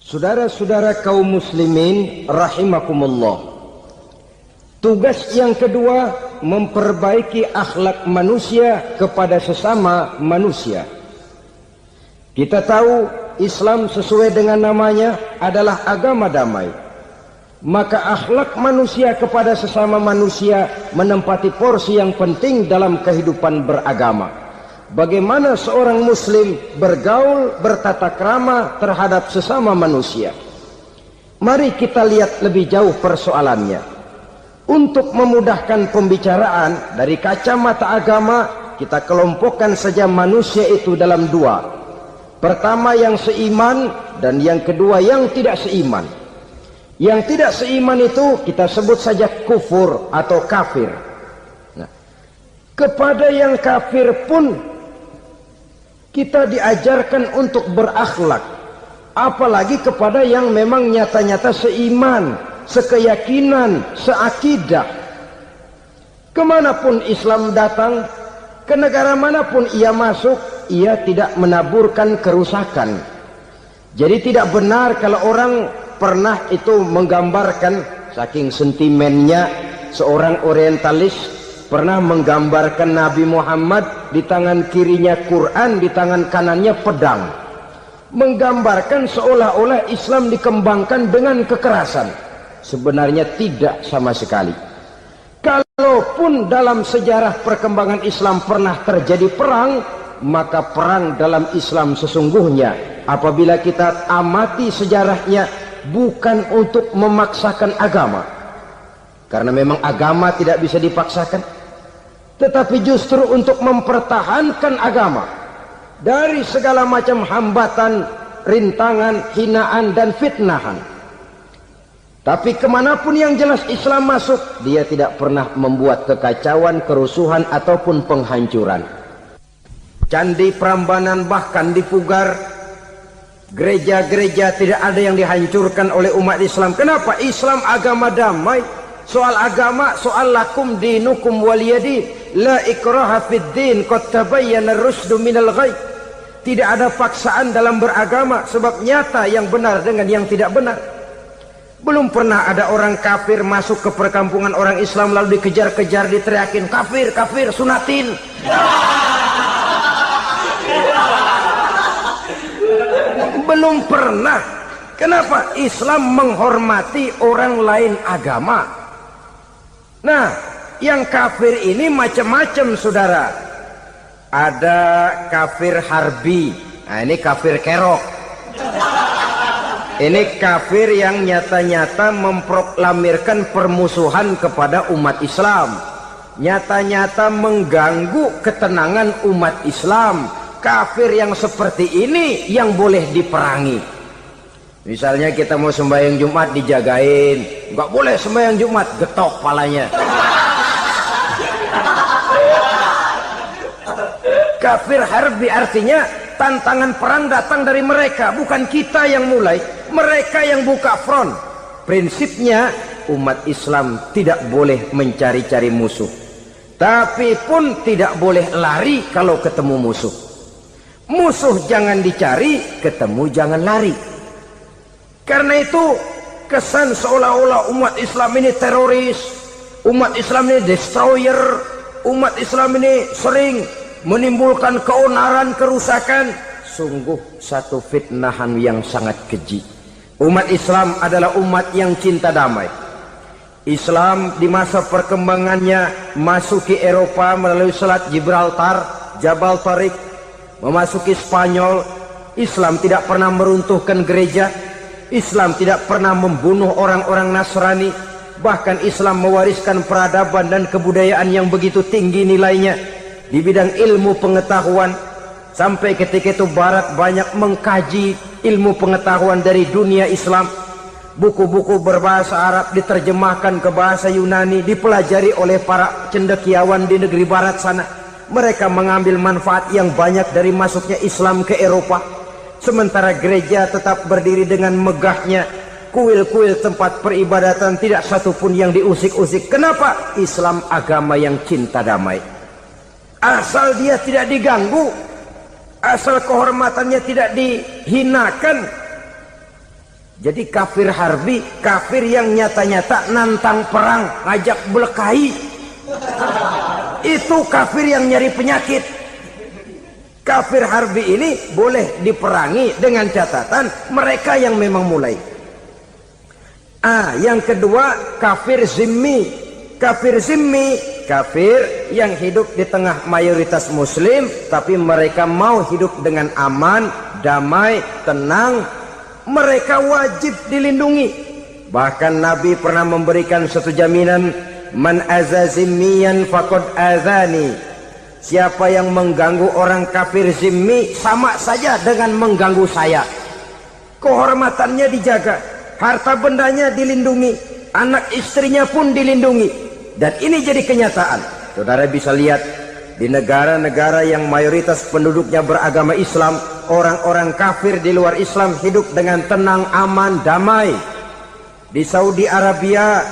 Saudara-saudara kaum muslimin rahimakumullah. Tugas yang kedua, memperbaiki akhlak manusia kepada sesama manusia. Kita tahu Islam sesuai dengan namanya adalah agama damai. Maka akhlak manusia kepada sesama manusia menempati porsi yang penting dalam kehidupan beragama. Bagaimana seorang muslim bergaul, bertata krama terhadap sesama manusia. Mari kita lihat lebih jauh persoalannya. Untuk memudahkan pembicaraan dari kacamata agama, kita kelompokkan saja manusia itu dalam dua. Pertama yang seiman dan yang kedua yang tidak seiman. Yang tidak seiman itu kita sebut saja kufur atau kafir. Nah, kepada yang kafir pun kita diajarkan untuk berakhlak, apalagi kepada yang memang nyata-nyata seiman, sekeyakinan, seakidah. Kemanapun Islam datang, ke negara manapun ia masuk, ia tidak menaburkan kerusakan. Jadi tidak benar kalau orang pernah itu menggambarkan, saking sentimennya seorang orientalis pernah menggambarkan Nabi Muhammad di tangan kirinya Quran, di tangan kanannya pedang, menggambarkan seolah-olah Islam dikembangkan dengan kekerasan. Sebenarnya tidak sama sekali. Kalaupun dalam sejarah perkembangan Islam pernah terjadi perang, maka perang dalam Islam sesungguhnya apabila kita amati sejarahnya bukan untuk memaksakan agama, karena memang agama tidak bisa dipaksakan, tetapi justru untuk mempertahankan agama dari segala macam hambatan, rintangan, hinaan dan fitnahan. Tapi kemanapun yang jelas Islam masuk, dia tidak pernah membuat kekacauan, kerusuhan ataupun penghancuran. Candi Prambanan bahkan dipugar, gereja-gereja tidak ada yang dihancurkan oleh umat Islam. Kenapa? Islam agama damai. Soal agama, soal lakum dinukum waliyadin, la ikraha fid din, qad tabayyana ar-rusydu minal ghayy. Tidak ada paksaan dalam beragama, sebab nyata yang benar dengan yang tidak benar. Belum pernah ada orang kafir masuk ke perkampungan orang Islam lalu dikejar-kejar, diteriakin kafir, kafir, sunatin. Belum pernah. Kenapa? Islam menghormati orang lain agama. Nah, yang kafir ini macam-macam, saudara. Ada kafir harbi. Nah, ini kafir kerok. Ini kafir yang nyata-nyata memproklamirkan permusuhan kepada umat Islam. Nyata-nyata mengganggu ketenangan umat Islam. Kafir yang seperti ini yang boleh diperangi. Misalnya kita mau sembahyang Jumat dijagain, nggak boleh sembahyang Jumat, getok palanya. Kafir harbi artinya tantangan perang datang dari mereka, bukan kita yang mulai, mereka yang buka front. Prinsipnya umat Islam tidak boleh mencari-cari musuh, tapi pun tidak boleh lari kalau ketemu musuh. Musuh jangan dicari, ketemu jangan lari. Karena itu kesan seolah-olah umat Islam ini teroris, umat Islam ini destroyer, umat Islam ini sering menimbulkan keonaran, kerusakan. Sungguh satu fitnahan yang sangat keji. Umat Islam adalah umat yang cinta damai. Islam di masa perkembangannya masuki Eropa melalui Selat Gibraltar, Jabal Tariq, memasuki Spanyol. Islam tidak pernah meruntuhkan gereja. Islam tidak pernah membunuh orang-orang Nasrani. Bahkan Islam mewariskan peradaban dan kebudayaan yang begitu tinggi nilainya di bidang ilmu pengetahuan. Sampai ketika itu Barat banyak mengkaji ilmu pengetahuan dari dunia Islam. Buku-buku berbahasa Arab diterjemahkan ke bahasa Yunani, dipelajari oleh para cendekiawan di negeri Barat sana. Mereka mengambil manfaat yang banyak dari masuknya Islam ke Eropa. Sementara gereja tetap berdiri dengan megahnya. Kuil-kuil tempat peribadatan tidak satupun yang diusik-usik. Kenapa? Islam agama yang cinta damai. Asal dia tidak diganggu, asal kehormatannya tidak dihinakan, Jadi kafir harbi, kafir yang nyata-nyata nantang perang, ngajak berkelahi. Itu kafir yang nyari penyakit. Kafir harbi ini boleh diperangi dengan catatan mereka yang memang mulai. Yang kedua, kafir zimmi. Kafir zimmi, kafir yang hidup di tengah mayoritas muslim, tapi mereka mau hidup dengan aman, damai, tenang. Mereka wajib dilindungi. Bahkan Nabi pernah memberikan satu jaminan, man aza zimmiyan faqad azani. Siapa yang mengganggu orang kafir zimmi sama saja dengan mengganggu saya. Kehormatannya dijaga, harta bendanya dilindungi, anak istrinya pun dilindungi. Dan ini jadi kenyataan. Saudara bisa lihat di negara-negara yang mayoritas penduduknya beragama Islam, orang-orang kafir di luar Islam hidup dengan tenang, aman, damai. Di Saudi Arabia,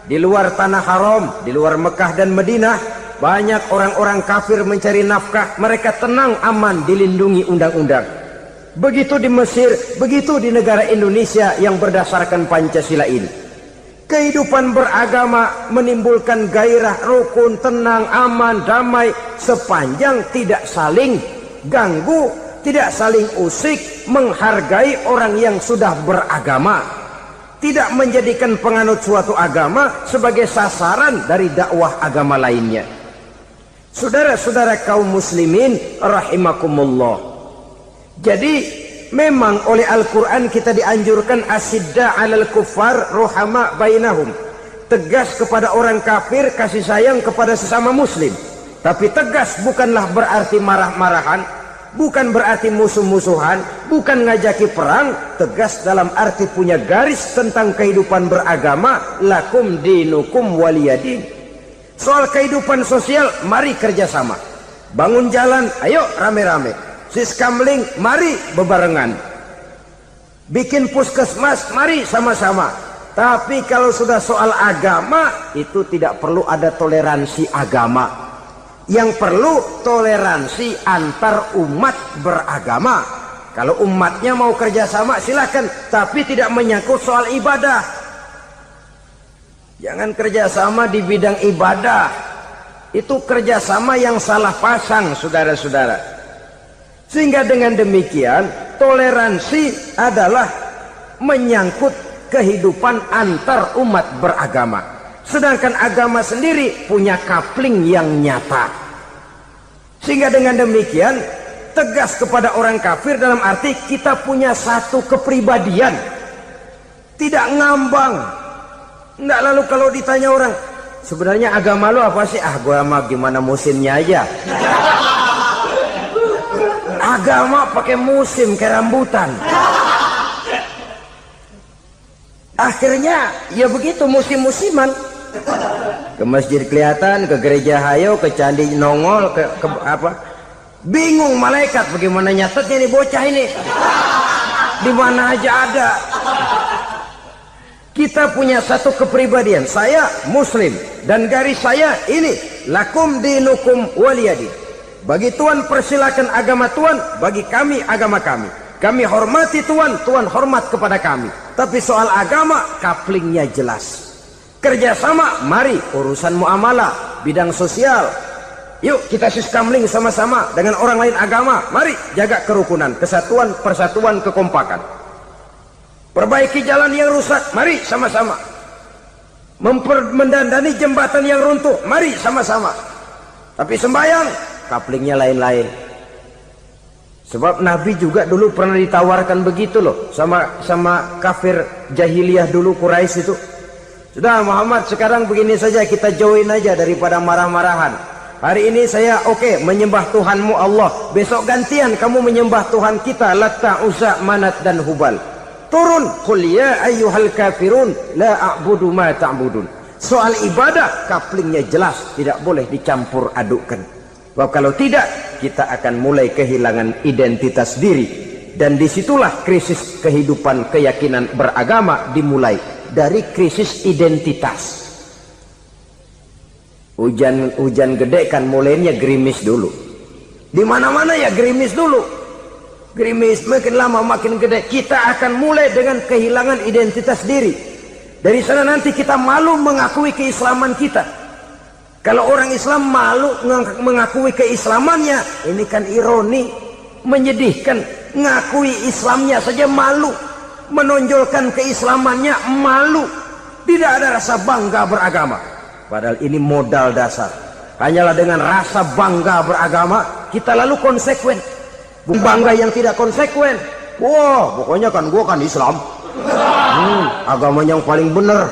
di luar tanah haram, di luar Mekah dan Madinah, banyak orang-orang kafir mencari nafkah. Mereka tenang, aman, dilindungi undang-undang. Begitu di Mesir, begitu di negara Indonesia yang berdasarkan Pancasila ini. Kehidupan beragama menimbulkan gairah, rukun, tenang, aman, damai, sepanjang tidak saling ganggu, tidak saling usik, menghargai orang yang sudah beragama, tidak menjadikan penganut suatu agama sebagai sasaran dari dakwah agama lainnya. Saudara-saudara kaum muslimin rahimakumullah. Jadi memang oleh Al-Quran kita dianjurkan asidda 'alal kuffar ruhama bainahum. Tegas kepada orang kafir, kasih sayang kepada sesama muslim. Tapi tegas bukanlah berarti marah-marahan, bukan berarti musuh-musuhan, bukan ngajaki perang. Tegas dalam arti punya garis tentang kehidupan beragama, lakum dinukum waliyadin. Soal kehidupan sosial, mari kerjasama. Bangun jalan, ayo rame-rame. Siskamling, mari bebarengan. Bikin puskesmas, mari sama-sama. Tapi kalau sudah soal agama, itu tidak perlu ada toleransi agama. Yang perlu toleransi antar umat beragama. Kalau umatnya mau kerjasama silakan, tapi tidak menyangkut soal ibadah. Jangan kerjasama di bidang ibadah. Itu kerjasama yang salah pasang, saudara-saudara. Sehingga dengan demikian, toleransi adalah menyangkut kehidupan antar umat beragama. Sedangkan agama sendiri punya coupling yang nyata. Sehingga dengan demikian, tegas kepada orang kafir dalam arti kita punya satu kepribadian. Tidak ngambang. Enggak, lalu kalau ditanya orang, sebenarnya agama lu apa sih? Gua mah gimana musimnya aja. Agama pakai musim kayak rambutan. Akhirnya ya begitu, musim-musiman. Ke masjid kelihatan, ke gereja hayo, ke candi nongol, ke apa? Bingung malaikat bagaimana nyatetnya nih bocah ini. Di mana aja ada. Kita punya satu kepribadian. Saya muslim dan garis saya ini, lakum dinukum waliyadin. Bagi Tuhan persilakan agama Tuhan, bagi kami agama kami. Kami hormati Tuhan, Tuhan hormat kepada kami. Tapi soal agama, couplingnya jelas. Kerjasama, mari urusan muamalah, bidang sosial. Yuk kita siskamling sama-sama dengan orang lain agama. Mari jaga kerukunan, kesatuan, persatuan, kekompakan. Perbaiki jalan yang rusak, mari sama-sama. Mendandani jembatan yang runtuh, mari sama-sama. Tapi sembahyang, couplingnya lain-lain. Sebab Nabi juga dulu pernah ditawarkan begitu loh, sama kafir jahiliyah dulu, Quraisy itu. Sudah Muhammad, sekarang begini saja, kita join aja daripada marah-marahan. Hari ini saya oke, menyembah Tuhanmu Allah. Besok gantian kamu menyembah Tuhan kita, Latta, Uzza, Manat dan Hubal. Turun, qul ya ayyuhal kafirun la a'budu ma ta'budun. Soal ibadah, couplingnya jelas, tidak boleh dicampur adukkan. Sebab kalau tidak, kita akan mulai kehilangan identitas diri. Dan disitulah krisis kehidupan keyakinan beragama dimulai. Dari krisis identitas. Hujan gede kan mulainya gerimis dulu. Di mana-mana ya gerimis dulu. Gerimis makin lama makin gede, kita akan mulai dengan kehilangan identitas diri. Dari sana nanti kita malu mengakui keislaman kita. Kalau orang Islam malu mengakui keislamannya, ini kan ironi, menyedihkan. Ngakui Islamnya saja malu, menonjolkan keislamannya malu, tidak ada rasa bangga beragama. Padahal ini modal dasar. Hanyalah dengan rasa bangga beragama kita lalu konsekuen. Bangga yang tidak konsekuen, wah pokoknya kan gua kan Islam, agama yang paling benar,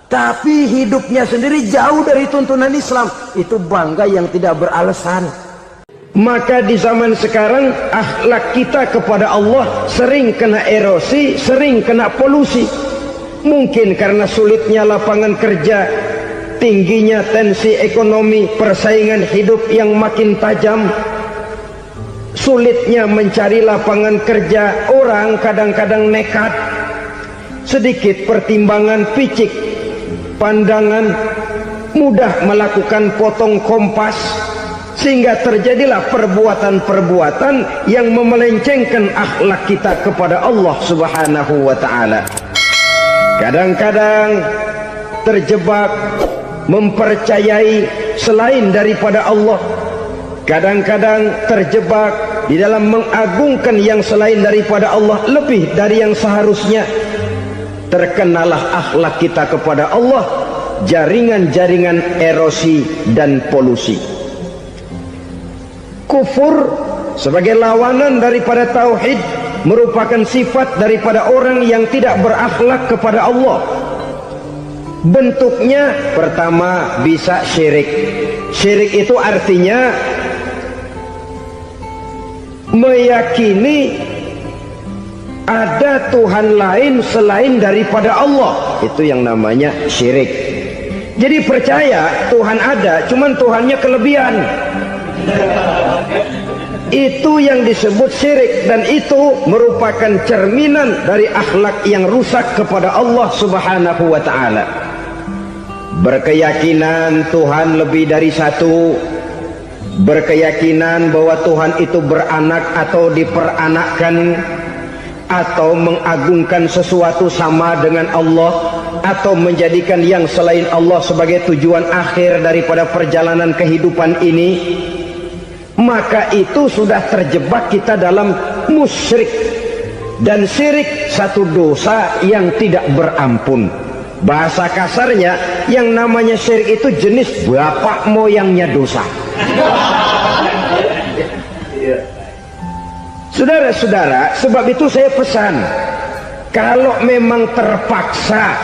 tapi hidupnya sendiri jauh dari tuntunan Islam, itu bangga yang tidak beralasan. Maka di zaman sekarang akhlak kita kepada Allah sering kena erosi, sering kena polusi. Mungkin karena sulitnya lapangan kerja, tingginya tensi ekonomi, persaingan hidup yang makin tajam, sulitnya mencari lapangan kerja, orang kadang-kadang nekat, sedikit pertimbangan picik pandangan, mudah melakukan potong kompas, sehingga terjadilah perbuatan-perbuatan yang memelencengkan akhlak kita kepada Allah Subhanahu wa ta'ala. Kadang-kadang terjebak mempercayai selain daripada Allah, kadang-kadang terjebak di dalam mengagungkan yang selain daripada Allah lebih dari yang seharusnya. Terkenalah akhlak kita kepada Allah jaringan-jaringan erosi dan polusi. Kufur sebagai lawanan daripada tauhid merupakan sifat daripada orang yang tidak berakhlak kepada Allah. Bentuknya pertama bisa syirik. Syirik itu artinya meyakini ada Tuhan lain selain daripada Allah. Itu yang namanya syirik. Jadi percaya Tuhan ada, cuman Tuhannya kelebihan. Itu yang disebut syirik, dan itu merupakan cerminan dari akhlak yang rusak kepada Allah Subhanahu wa ta'ala. Berkeyakinan Tuhan lebih dari satu, berkeyakinan bahwa Tuhan itu beranak atau diperanakkan, atau mengagungkan sesuatu sama dengan Allah, atau menjadikan yang selain Allah sebagai tujuan akhir daripada perjalanan kehidupan ini, maka itu sudah terjebak kita dalam musyrik. Dan syirik satu dosa yang tidak berampun. Bahasa kasarnya yang namanya syirik itu jenis bapak moyangnya dosa. Saudara-saudara, sebab itu saya pesan, kalau memang terpaksa,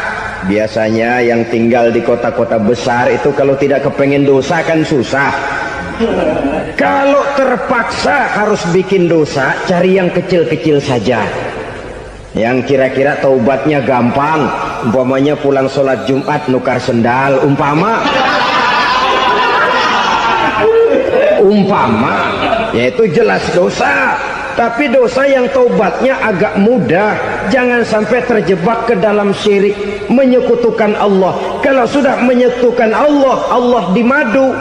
biasanya yang tinggal di kota-kota besar itu kalau tidak kepengen dosa kan susah. Kalau terpaksa harus bikin dosa, cari yang kecil-kecil saja, yang kira-kira taubatnya gampang. Umpamanya pulang sholat Jumat nukar sendal, umpama, yaitu jelas dosa. Tapi dosa yang taubatnya agak mudah. Jangan sampai terjebak ke dalam syirik, menyekutukan Allah. Kalau sudah menyekutukan Allah, Allah dimadu,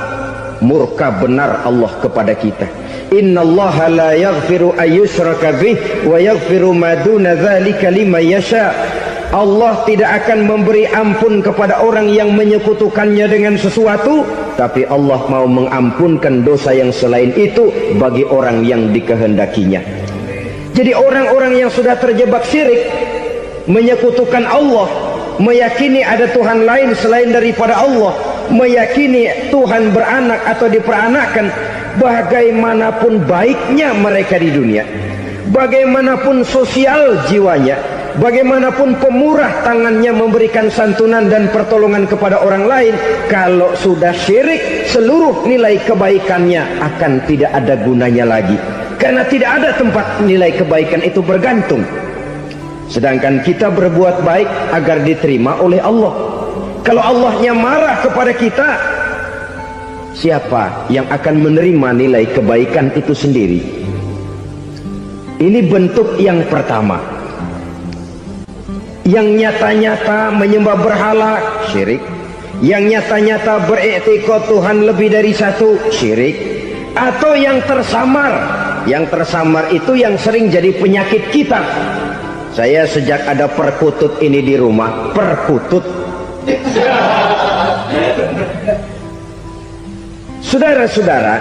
murka benar Allah kepada kita. Innallaha la yaghfiru ayyushraka bih wa yaghfiru ma duna dzalika liman yasha. Allah tidak akan memberi ampun kepada orang yang menyekutukannya dengan sesuatu, tapi Allah mau mengampunkan dosa yang selain itu bagi orang yang dikehendakinya. Jadi orang-orang yang sudah terjebak syirik, menyekutukan Allah, meyakini ada Tuhan lain selain daripada Allah, meyakini Tuhan beranak atau diperanakkan, bagaimanapun baiknya mereka di dunia, bagaimanapun sosial jiwanya, bagaimanapun pemurah tangannya memberikan santunan dan pertolongan kepada orang lain, kalau sudah syirik, seluruh nilai kebaikannya akan tidak ada gunanya lagi, karena tidak ada tempat nilai kebaikan itu bergantung. Sedangkan kita berbuat baik agar diterima oleh Allah. Kalau Allahnya marah kepada kita, siapa yang akan menerima nilai kebaikan itu sendiri? Ini bentuk yang pertama. Yang nyata-nyata menyembah berhala, syirik. Yang nyata-nyata beriktikad Tuhan lebih dari satu, syirik. Atau yang tersamar, Yang tersamar itu yang sering jadi penyakit kita. Saya sejak ada perkutut ini di rumah, perkutut. Saudara-saudara,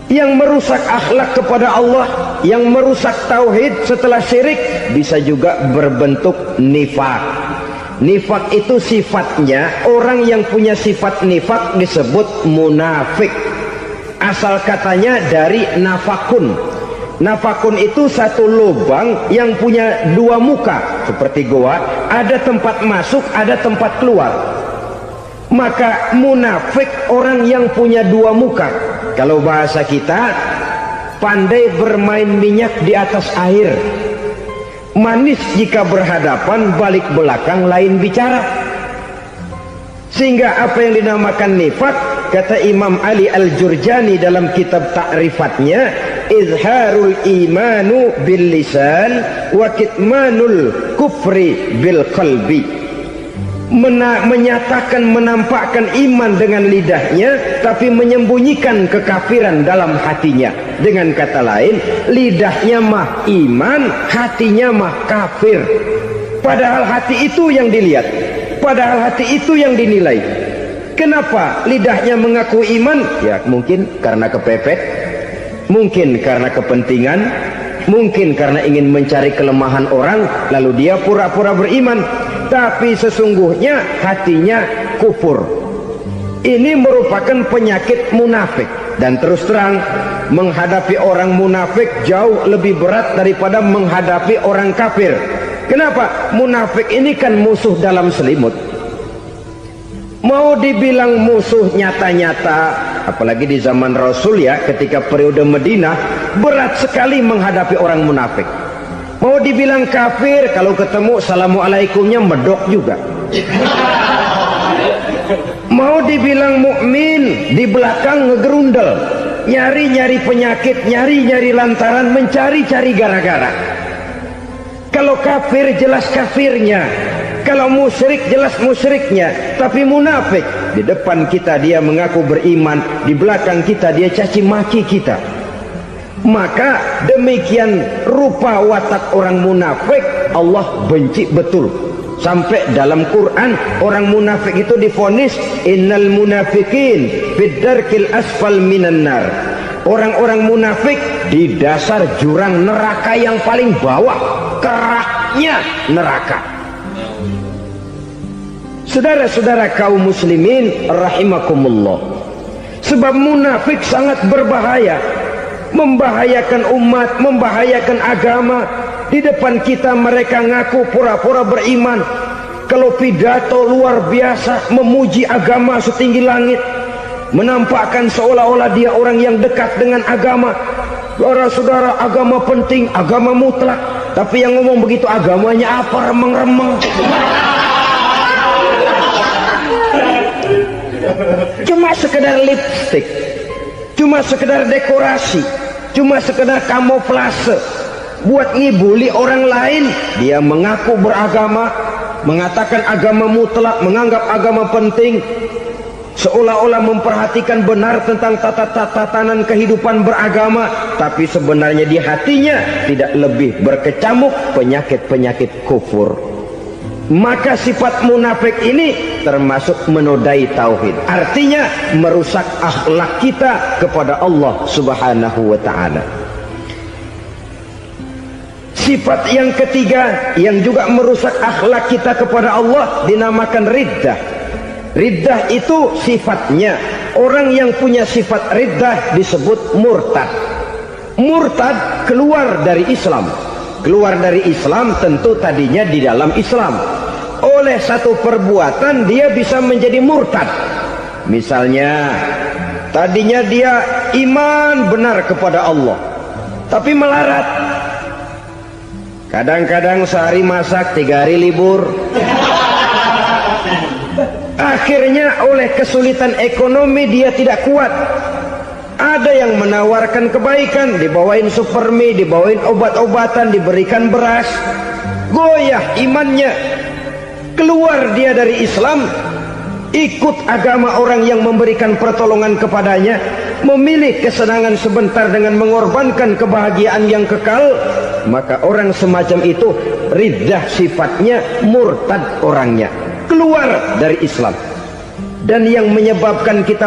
yang merusak akhlak kepada Allah, yang merusak tauhid setelah syirik, bisa juga berbentuk nifak. Nifak itu sifatnya, orang yang punya sifat nifak disebut munafik. Asal katanya dari nafakun. Nafakun itu satu lubang yang punya dua muka, seperti goa, ada tempat masuk, ada tempat keluar. Maka munafik orang yang punya dua muka. Kalau bahasa kita, pandai bermain minyak di atas air. Manis jika berhadapan, balik belakang lain bicara. Sehingga apa yang dinamakan nifak, kata Imam Ali Al-Jurjani dalam kitab ta'rifatnya, izharul imanu bil lisan wa kitmanul kufri bil qalbi. Menyatakan, menampakkan iman dengan lidahnya, tapi menyembunyikan kekafiran dalam hatinya. Dengan kata lain, lidahnya mah iman, hatinya mah kafir. Padahal hati itu yang dilihat, padahal hati itu yang dinilai. Kenapa lidahnya mengaku iman? Ya mungkin karena kepepet, mungkin karena kepentingan, mungkin karena ingin mencari kelemahan orang, lalu dia pura-pura beriman. Tapi sesungguhnya hatinya kufur. Ini merupakan penyakit munafik. Dan terus terang, menghadapi orang munafik jauh lebih berat daripada menghadapi orang kafir. Kenapa? Munafik ini kan musuh dalam selimut. Mau dibilang musuh nyata-nyata, apalagi di zaman Rasul ya, ketika periode Madinah, berat sekali menghadapi orang munafik. Mau dibilang kafir, kalau ketemu assalamualaikumnya medok juga. Mau dibilang mukmin, di belakang ngegerundel, nyari-nyari penyakit, nyari-nyari lantaran, mencari-cari gara-gara. Kalau kafir jelas kafirnya, kalau musyrik jelas musyriknya. Tapi munafik, di depan kita dia mengaku beriman, di belakang kita dia caci maki kita. Maka demikian rupa watak orang munafik, Allah benci betul. Sampai dalam Quran orang munafik itu divonis innal munafiqin fid darkil asfal minan nar. Orang-orang munafik di dasar jurang neraka yang paling bawah, keraknya neraka. Saudara-saudara kaum muslimin rahimakumullah, sebab munafik sangat berbahaya, membahayakan umat, membahayakan agama. Di depan kita mereka ngaku pura-pura beriman, kalau pidato luar biasa memuji agama setinggi langit, menampakkan seolah-olah dia orang yang dekat dengan agama. Saudara-saudara, agama penting, agama mutlak. Tapi yang ngomong begitu agamanya apa? Remeng-remeng. Cuma sekedar lipstick, cuma sekedar dekorasi, cuma sekedar kamuflase, buat ngibuli orang lain. Dia mengaku beragama, mengatakan agama mutlak, menganggap agama penting, seolah-olah memperhatikan benar tentang tatanan kehidupan beragama. Tapi sebenarnya di hatinya tidak lebih berkecamuk penyakit-penyakit kufur. Maka sifat munafik ini termasuk menodai tauhid, artinya merusak akhlak kita kepada Allah Subhanahu wa ta'ala. Sifat yang ketiga yang juga merusak akhlak kita kepada Allah dinamakan riddah. Riddah itu sifatnya, orang yang punya sifat riddah disebut murtad. Murtad keluar dari Islam. Keluar dari Islam tentu tadinya di dalam Islam. Oleh satu perbuatan dia bisa menjadi murtad. Misalnya tadinya dia iman benar kepada Allah, tapi melarat. Kadang-kadang sehari masak, 3 hari libur. Akhirnya oleh kesulitan ekonomi dia tidak kuat. Ada yang menawarkan kebaikan, dibawain supermi, dibawain obat-obatan, diberikan beras. Goyah imannya, keluar dia dari Islam, ikut agama orang yang memberikan pertolongan kepadanya. memilih kesenangan sebentar dengan mengorbankan kebahagiaan yang kekal, maka orang semacam itu riddah sifatnya, murtad orangnya, keluar dari Islam. Dan yang menyebabkan kita